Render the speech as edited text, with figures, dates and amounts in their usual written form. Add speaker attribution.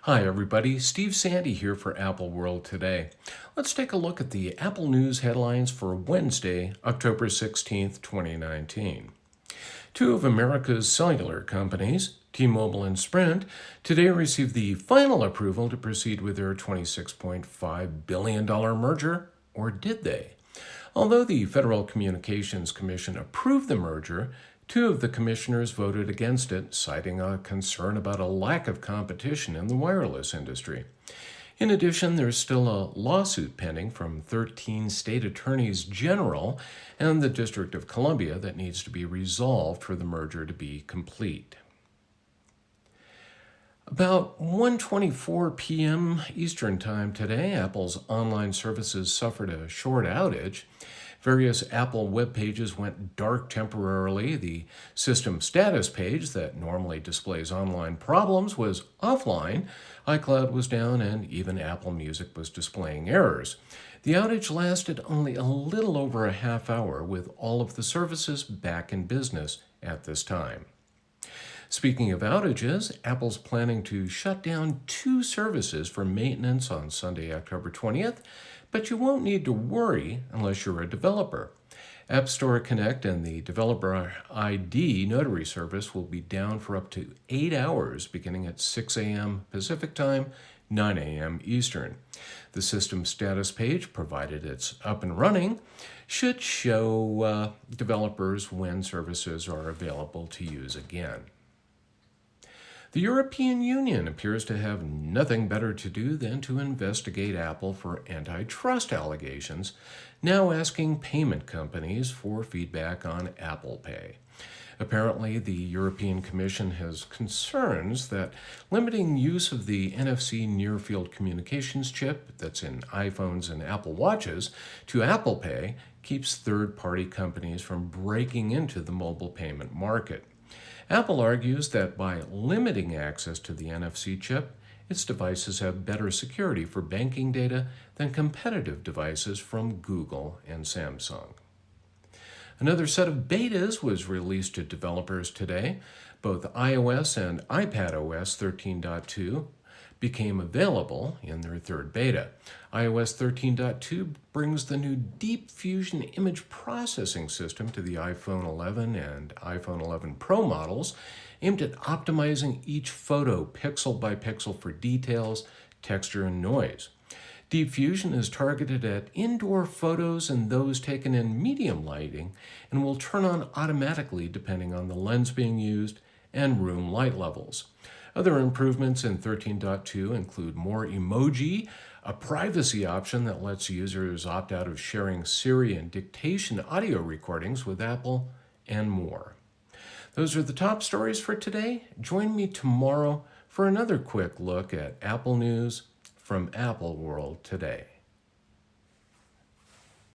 Speaker 1: Hi everybody, Steve Sandy here for Apple World Today. Let's take a look at the Apple News headlines for Wednesday, October 16th, 2019. Two of America's cellular companies, T-Mobile and Sprint, today received the final approval to proceed with their $26.5 billion merger, or did they? Although the Federal Communications Commission approved the merger, two of the commissioners voted against it, citing a concern about a lack of competition in the wireless industry. In addition, there's still a lawsuit pending from 13 state attorneys general and the District of Columbia that needs to be resolved for the merger to be complete. About 1:24 p.m. Eastern Time today, Apple's online services suffered a short outage. Various Apple web pages went dark temporarily. The system status page that normally displays online problems was offline. iCloud was down, and even Apple Music was displaying errors. The outage lasted only a little over a half hour, with all of the services back in business at this time. Speaking of outages, Apple's planning to shut down two services for maintenance on Sunday, October 20th, but you won't need to worry unless you're a developer. App Store Connect and the Developer ID Notary service will be down for up to 8 hours beginning at 6 a.m. Pacific Time, 9 a.m. Eastern. The system status page, provided it's up and running, should show developers when services are available to use again. The European Union appears to have nothing better to do than to investigate Apple for antitrust allegations, now asking payment companies for feedback on Apple Pay. Apparently, the European Commission has concerns that limiting use of the NFC near-field communications chip that's in iPhones and Apple Watches to Apple Pay keeps third-party companies from breaking into the mobile payment market. Apple argues that by limiting access to the NFC chip, its devices have better security for banking data than competitive devices from Google and Samsung. Another set of betas was released to developers today. Both iOS and iPadOS 13.2 became available in their third beta. iOS 13.2 brings the new Deep Fusion image processing system to the iPhone 11 and iPhone 11 Pro models, aimed at optimizing each photo pixel by pixel for details, texture, and noise. Deep Fusion is targeted at indoor photos and those taken in medium lighting and will turn on automatically depending on the lens being used and room light levels. Other improvements in 13.2 include more emoji, a privacy option that lets users opt out of sharing Siri and dictation audio recordings with Apple, and more. Those are the top stories for today. Join me tomorrow for another quick look at Apple News from Apple World Today.